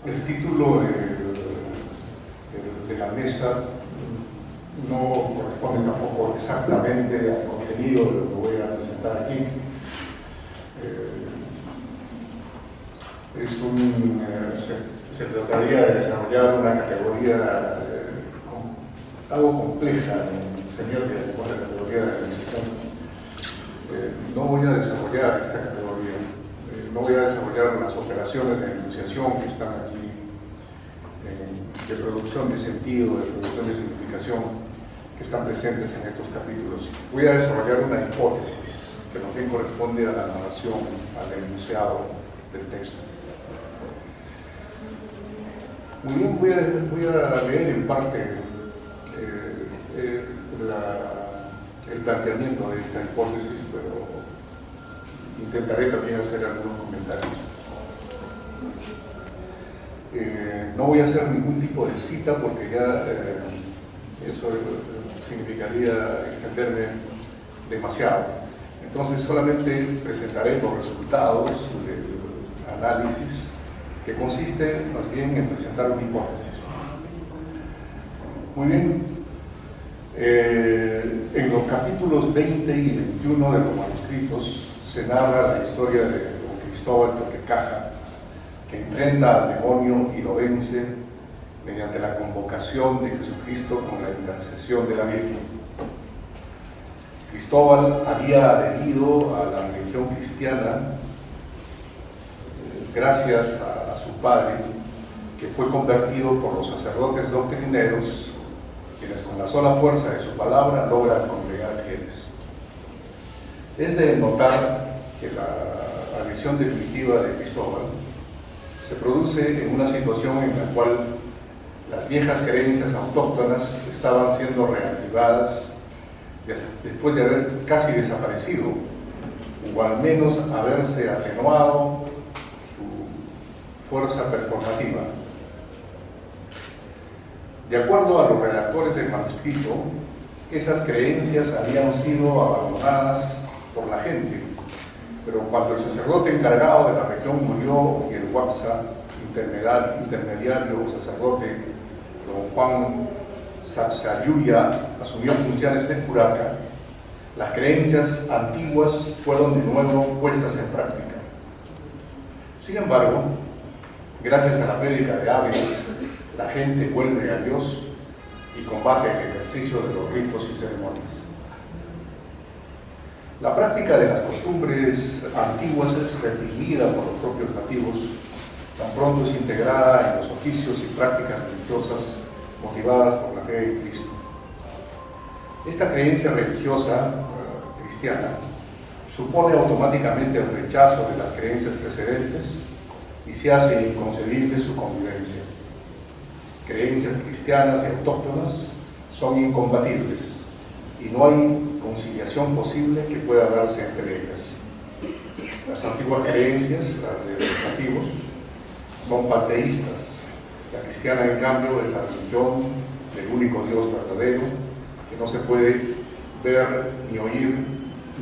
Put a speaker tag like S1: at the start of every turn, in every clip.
S1: El título de la mesa no corresponde tampoco exactamente al contenido de lo que voy a presentar aquí. Se trataría de desarrollar una categoría algo compleja en señal de la categoría de organización. No voy a desarrollar esta categoría, no voy a desarrollar las operaciones de enunciación que están aquí, de producción de sentido, de producción de significación, que están presentes en estos capítulos. Voy a desarrollar una hipótesis que más bien corresponde a la narración, al enunciado del texto. Muy bien, voy a leer en parte el planteamiento de esta hipótesis, pero intentaré también hacer algunos comentarios. No voy a hacer ningún tipo de cita porque ya eso significaría extenderme demasiado. Entonces solamente presentaré los resultados del análisis, que consiste más bien en presentar una hipótesis. Muy bien. En los capítulos 20 y 21 de los manuscritos se narra la historia de don Cristóbal Choquecaja, que enfrenta al demonio y lo vence mediante la convocación de Jesucristo con la intercesión de la Virgen. Cristóbal había adherido a la religión cristiana gracias a su padre, que fue convertido por los sacerdotes doctrineros, quienes con la sola fuerza de su palabra logran congregar fieles. Es de notar que la adhesión definitiva de Cristóbal se produce en una situación en la cual las viejas creencias autóctonas estaban siendo reactivadas después de haber casi desaparecido, o al menos haberse atenuado su fuerza performativa. De acuerdo a los redactores del manuscrito, esas creencias habían sido abandonadas por la gente, pero cuando el sacerdote encargado de la región murió y el Huaxa, intermediario o sacerdote, don Juan Sacsayhuya, asumió funciones de curaca, las creencias antiguas fueron de nuevo puestas en práctica. Sin embargo, gracias a la prédica de Abel, la gente vuelve a Dios y combate el ejercicio de los ritos y ceremonias. La práctica de las costumbres antiguas es reprimida por los propios nativos, tan pronto es integrada en los oficios y prácticas religiosas motivadas por la fe en Cristo. Esta creencia religiosa cristiana supone automáticamente el rechazo de las creencias precedentes y se hace inconcebible su convivencia. Creencias cristianas y autóctonas son incompatibles y no hay conciliación posible que pueda darse entre ellas. Las antiguas creencias, las de los nativos, son panteístas. La cristiana, en cambio, es la religión del único Dios verdadero, que no se puede ver, ni oír,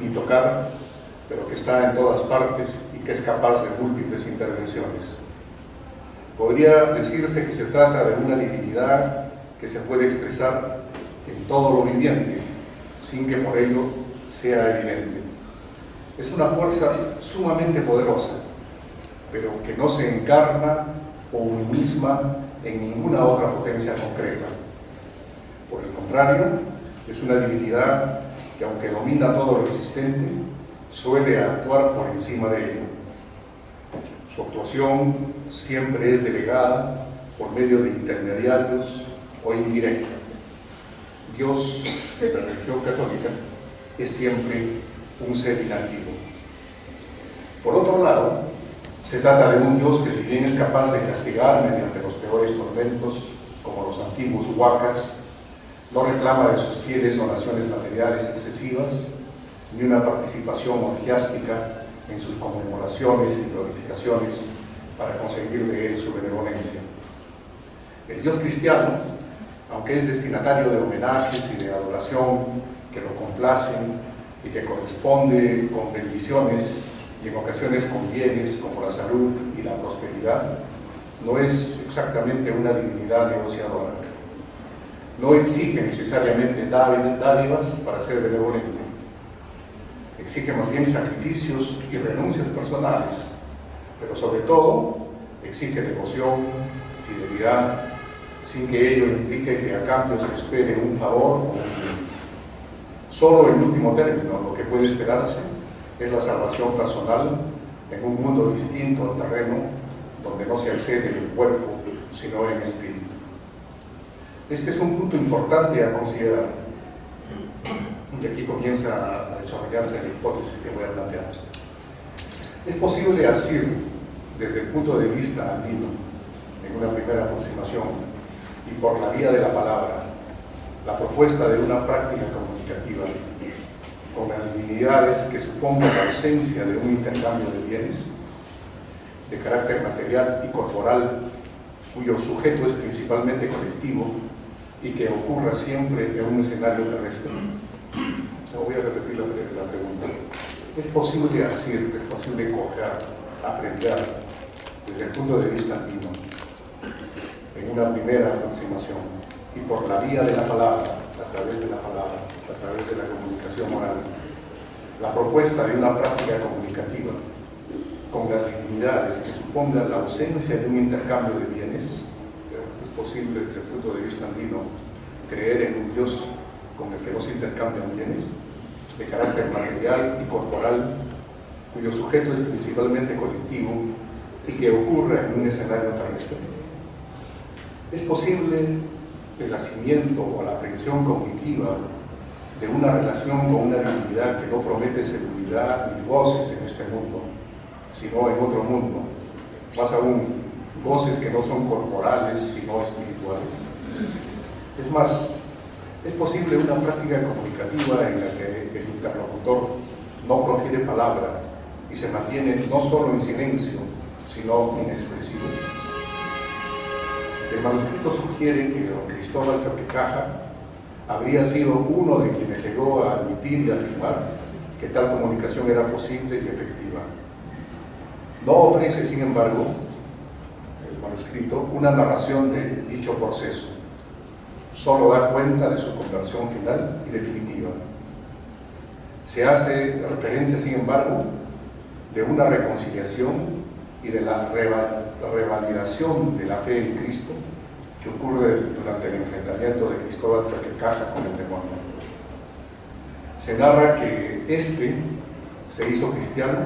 S1: ni tocar, pero que está en todas partes y que es capaz de múltiples intervenciones. Podría decirse que se trata de una divinidad que se puede expresar en todo lo viviente, sin que por ello sea evidente. Es una fuerza sumamente poderosa, pero que no se encarna o misma en ninguna otra potencia concreta. Por el contrario, es una divinidad que, aunque domina todo lo existente, suele actuar por encima de ello. Su actuación siempre es delegada por medio de intermediarios o indirecta. Dios, en la religión católica, es siempre un ser inactivo. Por otro lado, se trata de un Dios que, si bien es capaz de castigar mediante los peores tormentos, como los antiguos huacas, no reclama de sus fieles donaciones materiales excesivas, ni una participación orgiástica en sus conmemoraciones y glorificaciones para conseguir de él su benevolencia. El Dios cristiano, aunque es destinatario de homenajes y de adoración que lo complacen y que corresponde con bendiciones y en ocasiones con bienes como la salud y la prosperidad, no es exactamente una divinidad negociadora. No exige necesariamente dádivas para ser benevolente. Exige más bien sacrificios y renuncias personales, pero sobre todo exige devoción, fidelidad, sin que ello implique que a cambio se espere un favor o un bien. Solo en último término, lo que puede esperarse es la salvación personal en un mundo distinto al terreno, donde no se accede en cuerpo, sino en espíritu. Este es un punto importante a considerar. Y aquí comienza a desarrollarse la hipótesis que voy a plantear. Es posible asir, desde el punto de vista andino, en una primera aproximación, y por la vía de la palabra, la propuesta de una práctica comunicativa con las divinidades que supongan la ausencia de un intercambio de bienes de carácter material y corporal, cuyo sujeto es principalmente colectivo y que ocurra siempre en un escenario terrestre. No voy a repetir la pregunta. ¿Es posible asir, es posible coger, aprender desde el punto de vista andino, en una primera aproximación, y por la vía de la palabra, a través de la palabra, a través de la comunicación moral, la propuesta de una práctica comunicativa con las divinidades que supongan la ausencia de un intercambio de bienes? Es posible desde el punto de vista andino creer en un Dios con el que no se intercambian bienes de carácter material y corporal, cuyo sujeto es principalmente colectivo y que ocurra en un escenario terrestre. Es posible el nacimiento o la aprehensión cognitiva de una relación con una divinidad que no promete seguridad ni goces en este mundo, sino en otro mundo, más aún, goces que no son corporales, sino espirituales. Es más, es posible una práctica comunicativa en la que el interlocutor no profiere palabra y se mantiene no solo en silencio, sino inexpresivo. El manuscrito sugiere que don Cristóbal Choquecaja habría sido uno de quienes llegó a admitir y afirmar que tal comunicación era posible y efectiva. No ofrece, sin embargo, el manuscrito una narración de dicho proceso. Solo da cuenta de su conversión final y definitiva. Se hace referencia, sin embargo, de una reconciliación y de la revalidación de la fe en Cristo que ocurre durante el enfrentamiento de Cristóbal Choquecaja con el demonio. Se narra que éste se hizo cristiano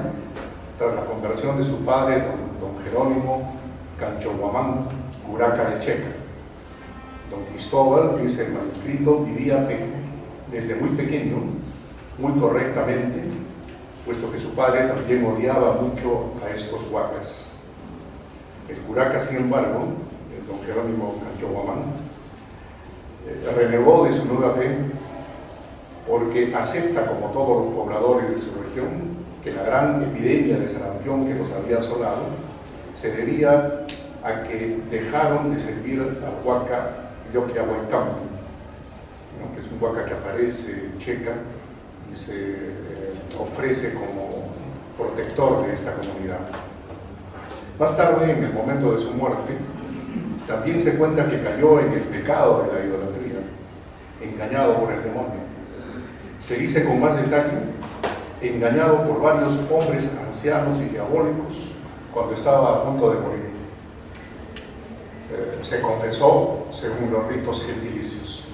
S1: tras la conversión de su padre, don Jerónimo Canchoguamán, curaca de Checa. Don Cristóbal, dice el manuscrito, vivía desde muy pequeño, muy correctamente, puesto que su padre también odiaba mucho a estos huacas. El curaca, sin embargo, el don Jerónimo Canchoguamán, renegó de su nueva fe porque acepta, como todos los pobladores de su región, que la gran epidemia de sarampión que los había asolado se debía a que dejaron de servir al huaca Yoquiahuaycampo, ¿no? Que es un huaca que aparece en Checa y se ofrece como protector de esta comunidad. Más tarde, en el momento de su muerte, también se cuenta que cayó en el pecado de la idolatría, engañado por el demonio. Se dice con más detalle, engañado por varios hombres ancianos y diabólicos cuando estaba a punto de morir. Se confesó según los ritos gentilicios.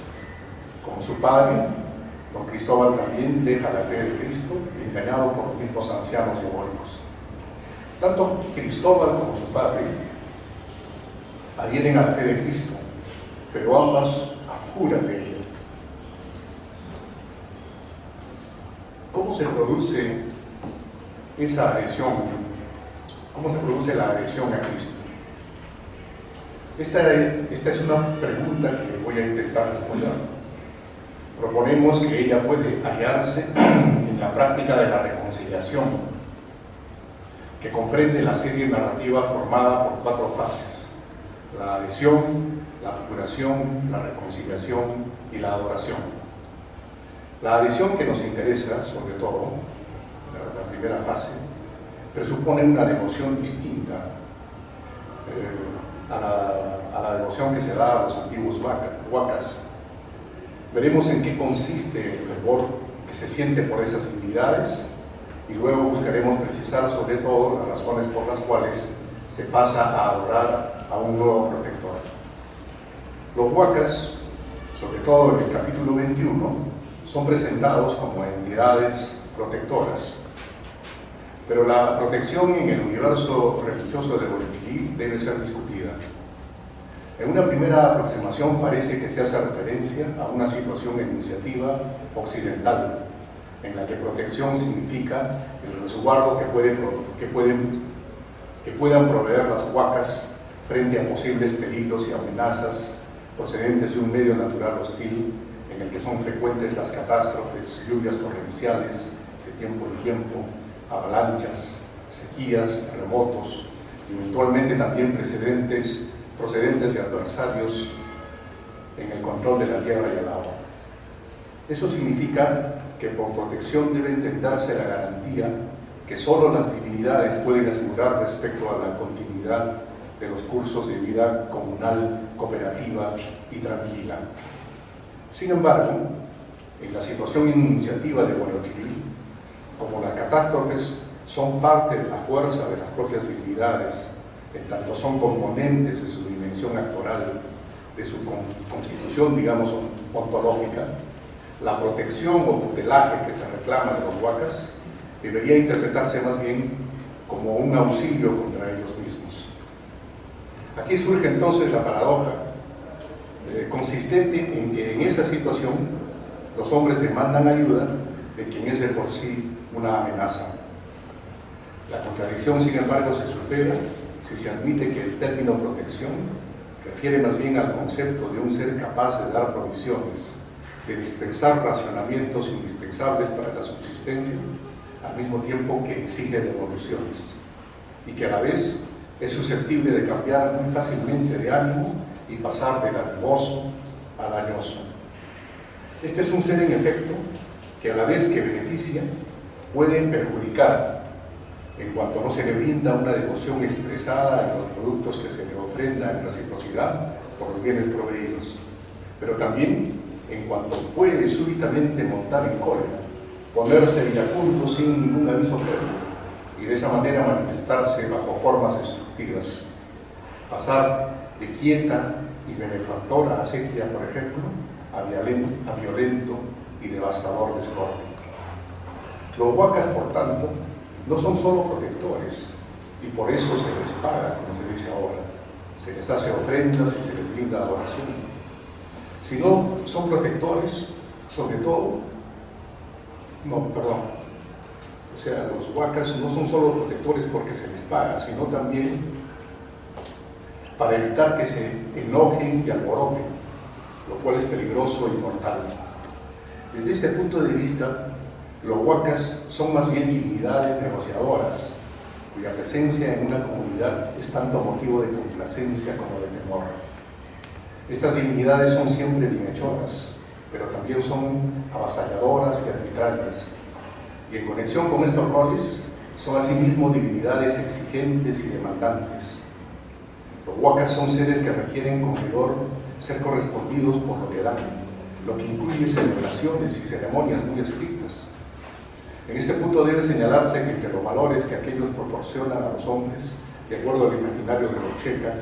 S1: Como su padre, don Cristóbal también deja la fe de Cristo, engañado por los mismos ancianos diabólicos. Tanto Cristóbal como su padre adhieren a la fe de Cristo, pero ambas abjuran de ella. ¿Cómo se produce esa adhesión? ¿Cómo se produce la adhesión a Cristo? Esta es una pregunta que voy a intentar responder. Proponemos que ella puede hallarse en la práctica de la reconciliación, que comprende la serie narrativa formada por 4 fases: la adhesión, la curación, la reconciliación y la adoración. La adhesión que nos interesa, sobre todo, la primera fase, presupone una devoción distinta, devoción que se da a los antiguos huacas. Veremos en qué consiste el fervor que se siente por esas divinidades y luego buscaremos precisar sobre todo las razones por las cuales se pasa a adorar a un nuevo protector. Los huacas, sobre todo en el capítulo 21, son presentados como entidades protectoras, pero la protección en el universo religioso de Guayaquil debe ser discutida. En una primera aproximación parece que se hace referencia a una situación enunciativa occidental, en la que protección significa el resguardo que puedan proveer las huacas frente a posibles peligros y amenazas procedentes de un medio natural hostil en el que son frecuentes las catástrofes, lluvias torrenciales de tiempo en tiempo, avalanchas, sequías, terremotos, y eventualmente también procedentes de adversarios en el control de la tierra y el agua. Eso significa que por protección debe entenderse la garantía que solo las divinidades pueden asegurar respecto a la continuidad de los cursos de vida comunal, cooperativa y tranquila. Sin embargo, en la situación enunciativa de Guayaquil, como las catástrofes son parte de la fuerza de las propias divinidades, en tanto son componentes de su dimensión actoral, de su constitución, digamos, ontológica, la protección o tutelaje que se reclama de los huacas debería interpretarse más bien como un auxilio contra ellos mismos. Aquí surge entonces la paradoja consistente en que en esa situación los hombres demandan ayuda de quien es de por sí una amenaza. La contradicción, sin embargo, se supera si se admite que el término protección refiere más bien al concepto de un ser capaz de dar provisiones, de dispensar racionamientos indispensables para la subsistencia, al mismo tiempo que exige devoluciones, y que a la vez es susceptible de cambiar muy fácilmente de ánimo y pasar de dadivoso a dañoso. Este es un ser, en efecto, que a la vez que beneficia, puede perjudicar, en cuanto no se le brinda una devoción expresada en los productos que se le ofrenda en reciprocidad por los bienes proveídos, pero también en cuanto puede súbitamente montar en cólera, ponerse iracundo sin ningún aviso previo, y de esa manera manifestarse bajo formas destructivas, pasar de quieta y benefactora acequia, por ejemplo, a violento y devastador desorden. Los huacas, por tanto, no son solo protectores, y por eso se les paga, como se dice ahora, se les hace ofrendas y se les brinda adoración, sino son protectores, sobre todo, o sea, los huacas no son solo protectores porque se les paga, sino también para evitar que se enojen y alboroten, lo cual es peligroso y mortal. Desde este punto de vista, los huacas son más bien divinidades negociadoras, cuya presencia en una comunidad es tanto motivo de complacencia como de temor. Estas divinidades son siempre bienhechoras, pero también son avasalladoras y arbitrarias, y en conexión con estos roles son asimismo divinidades exigentes y demandantes. Los huacas son seres que requieren con rigor ser correspondidos por lo que dan, lo que incluye celebraciones y ceremonias muy estrictas. En este punto debe señalarse que entre los valores que aquellos proporcionan a los hombres, de acuerdo al imaginario de los checa,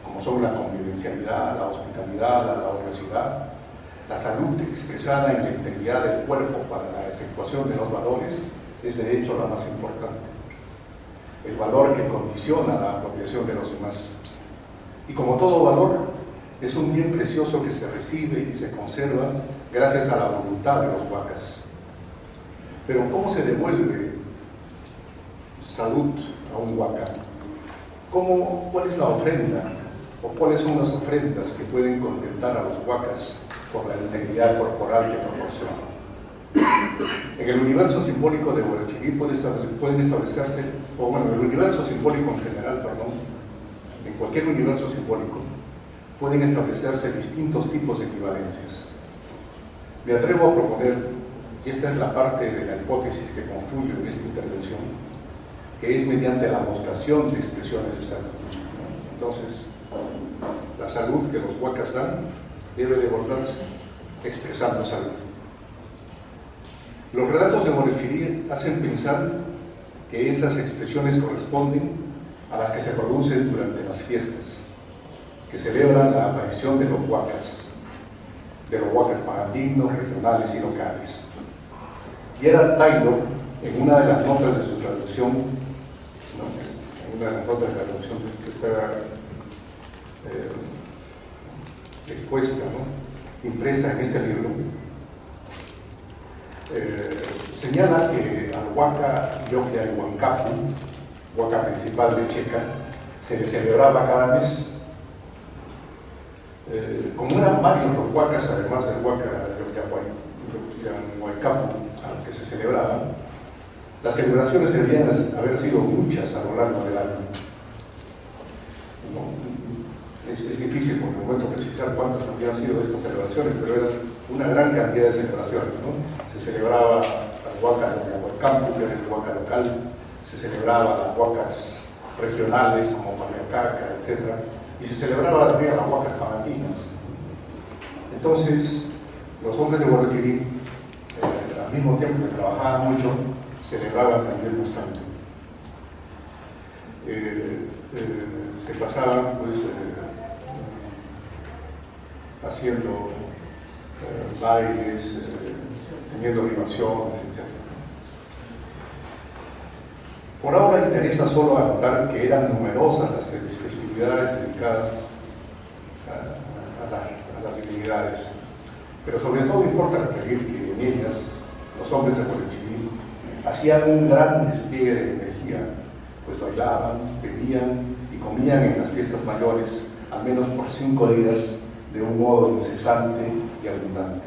S1: como son la convivencialidad, la hospitalidad, la laboriosidad, la salud expresada en la integridad del cuerpo para la efectuación de los valores, es de hecho la más importante. El valor que condiciona la apropiación de los demás. Y como todo valor, es un bien precioso que se recibe y se conserva gracias a la voluntad de los huacas. Pero ¿cómo se devuelve salud a un huaca? ¿Cuál es la ofrenda? ¿O cuáles son las ofrendas que pueden contentar a los huacas por la integridad corporal que proporcionan? En el universo simbólico de Guayaquil pueden establecerse, en el universo simbólico en general, en cualquier universo simbólico, pueden establecerse distintos tipos de equivalencias. Me atrevo a proponer, y esta es la parte de la hipótesis que concluyo en esta intervención, que es mediante la mostración de expresiones exactas. Entonces, salud que los huacas dan debe devolverse expresando salud. Los relatos de Borechirí hacen pensar que esas expresiones corresponden a las que se producen durante las fiestas, que celebran la aparición de los huacas pagandinos, regionales y locales. Gerard Taylor, en una de las notas de su traducción, en una de las notas de la traducción que está expuesta, impresa en este libro, señala que al huaca Yokia y Huancapu, huaca principal de Checa, se le celebraba cada mes. Como eran varios los huacas, además del huaca Huancapu al que se celebraba, las celebraciones deberían haber sido muchas a lo largo del año. Es difícil por el momento precisar cuántas habían sido estas celebraciones, pero eran una gran cantidad de celebraciones, Se celebraba la huaca de Huancapu, que era el huaca local, se celebraba las huacas regionales como Paliacaca, etc. Y se celebraba también las huacas pagandinas. Entonces, los hombres de Borechirí, al mismo tiempo que trabajaban mucho, celebraban también bastante. Se pasaban, pues, haciendo bailes, teniendo libaciones, etc. Por ahora interesa solo anotar que eran numerosas las festividades dedicadas a las divinidades, pero sobre todo importa referir que en ellas los hombres de Borechirí hacían un gran despliegue de energía, pues bailaban, bebían y comían en las fiestas mayores, al menos por 5 días, de un modo incesante y abundante.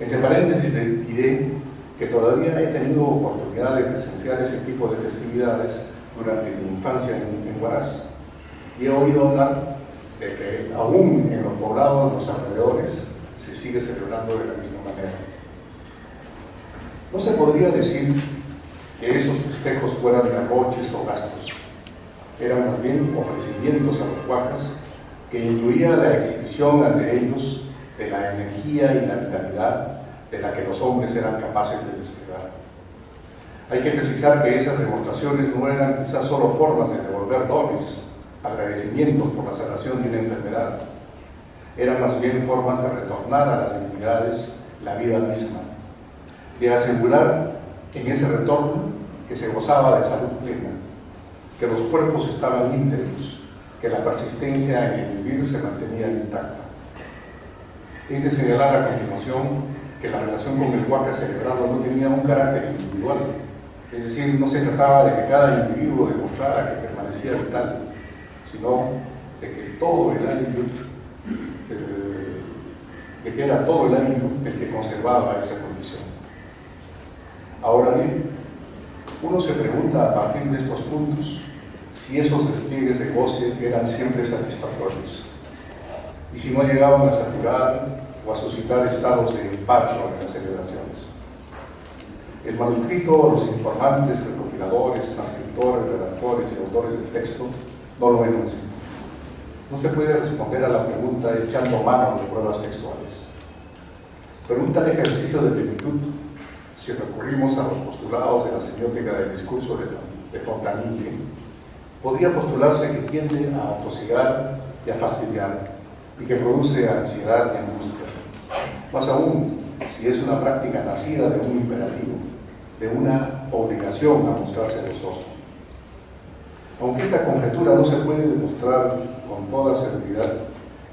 S1: Entre paréntesis diré que todavía he tenido oportunidad de presenciar ese tipo de festividades durante mi infancia en Huaraz, y he oído hablar de que aún en los poblados, en los alrededores, se sigue celebrando de la misma manera. No se podría decir que esos festejos fueran de arroches o gastos, eran más bien ofrecimientos a los huacas, que incluía la exhibición ante ellos de la energía y la vitalidad de la que los hombres eran capaces de desplegar. Hay que precisar que esas demostraciones no eran quizás solo formas de devolver dones, agradecimientos por la sanación de una enfermedad, eran más bien formas de retornar a las divinidades la vida misma, de asegurar en ese retorno que se gozaba de salud plena, que los cuerpos estaban íntegros, que la persistencia en el vivir se mantenía intacta. Es de señalar a continuación que la relación con el huaca celebrado no tenía un carácter individual, es decir, no se trataba de que cada individuo demostrara que permanecía vital, sino de que todo el año, de que era todo el año el que conservaba esa condición. Ahora bien, uno se pregunta a partir de estos puntos si esos despliegues de goce eran siempre satisfactorios, y si no llegaban a saturar o a suscitar estados de empacho en las celebraciones. El manuscrito, los informantes, recopiladores, transcriptores, redactores y autores del texto no lo enuncian. No se puede responder a la pregunta echando mano de pruebas textuales. Pero un tal ejercicio de plenitud, si recurrimos a los postulados de la semiótica del discurso de Fontanille, podría postularse que tiende a atosigar y a fastidiar, y que produce ansiedad y angustia. Más aún, si es una práctica nacida de un imperativo, de una obligación a mostrarse gozoso. Aunque esta conjetura no se puede demostrar con toda seguridad,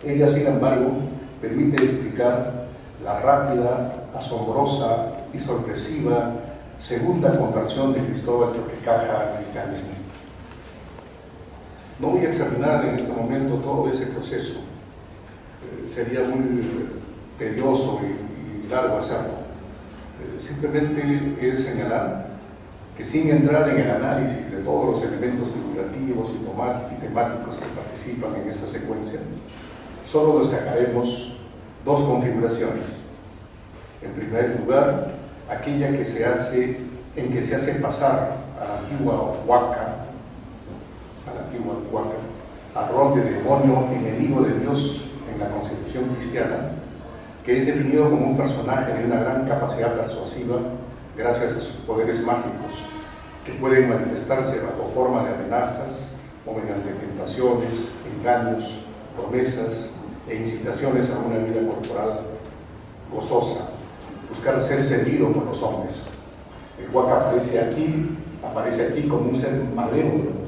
S1: ella, sin embargo, permite explicar la rápida, asombrosa y sorpresiva segunda conversión de Cristóbal Choquecaja al cristianismo. No voy a examinar en este momento todo ese proceso, sería muy tedioso y largo hacerlo. Simplemente he de señalar que, sin entrar en el análisis de todos los elementos figurativos y temáticos que participan en esta secuencia, solo destacaremos dos configuraciones. En primer lugar, aquella en que se hace pasar a la antigua huaca al rol de demonio enemigo de Dios en la concepción cristiana, que es definido como un personaje de una gran capacidad persuasiva gracias a sus poderes mágicos, que pueden manifestarse bajo forma de amenazas o mediante tentaciones, engaños, promesas e incitaciones a una vida corporal gozosa, buscar ser servido por los hombres. El Waka aparece aquí como un ser malévolo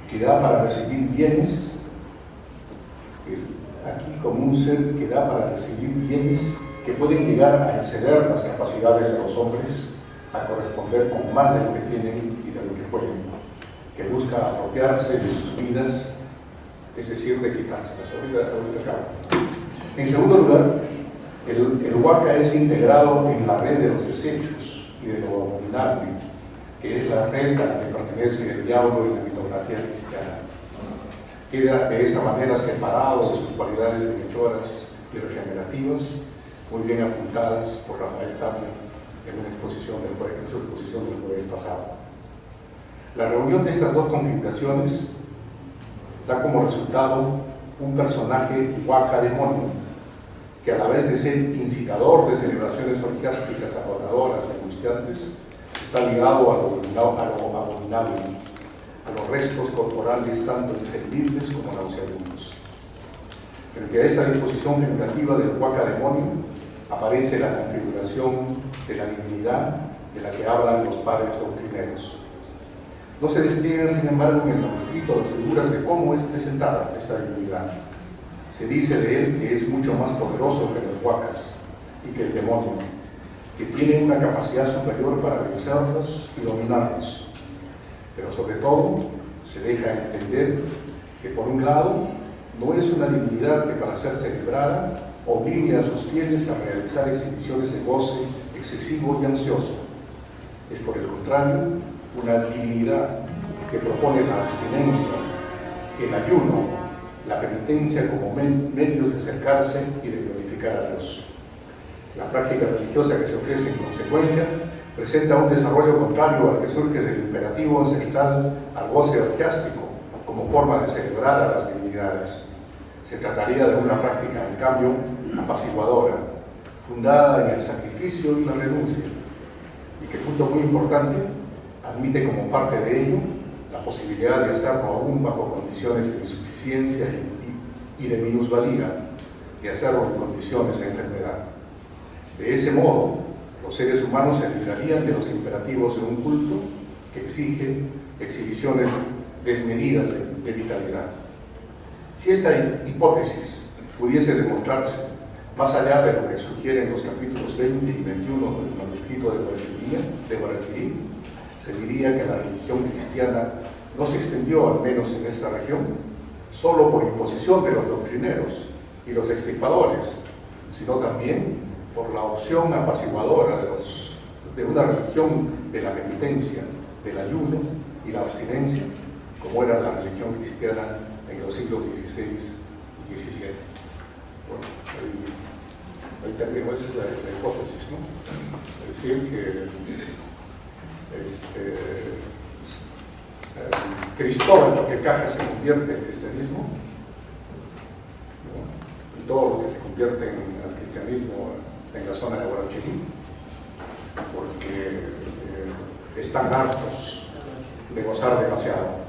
S1: que da para recibir bienes, que pueden llegar a exceder las capacidades de los hombres, a corresponder con más de lo que tienen y de lo que pueden, que busca apropiarse de sus vidas, es decir, de quitárselas. En segundo lugar, el Waka es integrado en la red de los desechos y de lo abominable, que es la red a la que pertenece el diablo y la mitología cristiana. Queda de esa manera separado de sus cualidades bienhechoras y regenerativas, muy bien apuntadas por Rafael Tapia en su exposición del jueves pasado. La reunión de estas dos configuraciones da como resultado un personaje Waka demonio, que a la vez de ser incitador de celebraciones orgiásticas agotadoras y angustiantes, está ligado a lo abominable, a los restos corporales tanto inservibles como nauseabundos. Frente a esta disposición figurativa del Waka demonio, aparece la configuración de la divinidad de la que hablan los padres doctrineros. No se despliegan, sin embargo, en el manuscrito las figuras de cómo es presentada esta divinidad. Se dice de él que es mucho más poderoso que los Wakas y que el demonio, que tiene una capacidad superior para vencerlos y dominarlos. Pero sobre todo, se deja entender que por un lado, no es una divinidad que para ser celebrada obligue a sus fieles a realizar exhibiciones de goce excesivo y ansioso. Es por el contrario, una divinidad que propone la abstinencia, el ayuno, la penitencia como medios de acercarse y de glorificar a Dios. La práctica religiosa que se ofrece en consecuencia presenta un desarrollo contrario al que surge del imperativo ancestral al goce orgiástico como forma de celebrar a las divinidades. Se trataría de una práctica, en cambio, apaciguadora, fundada en el sacrificio y la renuncia, y que, punto muy importante, admite como parte de ello la posibilidad de hacerlo aún bajo condiciones de insuficiencia y de minusvalía, de hacerlo en condiciones de enfermedad. De ese modo, los seres humanos se librarían de los imperativos de un culto que exige exhibiciones desmedidas de vitalidad. Si esta hipótesis pudiese demostrarse más allá de lo que sugieren los capítulos 20 y 21 del manuscrito de Guarachirí, se diría que la religión cristiana no se extendió, al menos en esta región, solo por imposición de los doctrineros y los extirpadores, sino también por la opción apaciguadora de una religión de la penitencia, del ayuno y la abstinencia, como era la religión cristiana en los siglos XVI y XVII. Bueno, ahí terminó, esa es la hipótesis, ¿no? Es decir, que Cristóbal Choquecaja se convierte en cristianismo, ¿no? Y todo lo que se convierte en el cristianismo en la zona de Guarachirí, porque están hartos de gozar demasiado.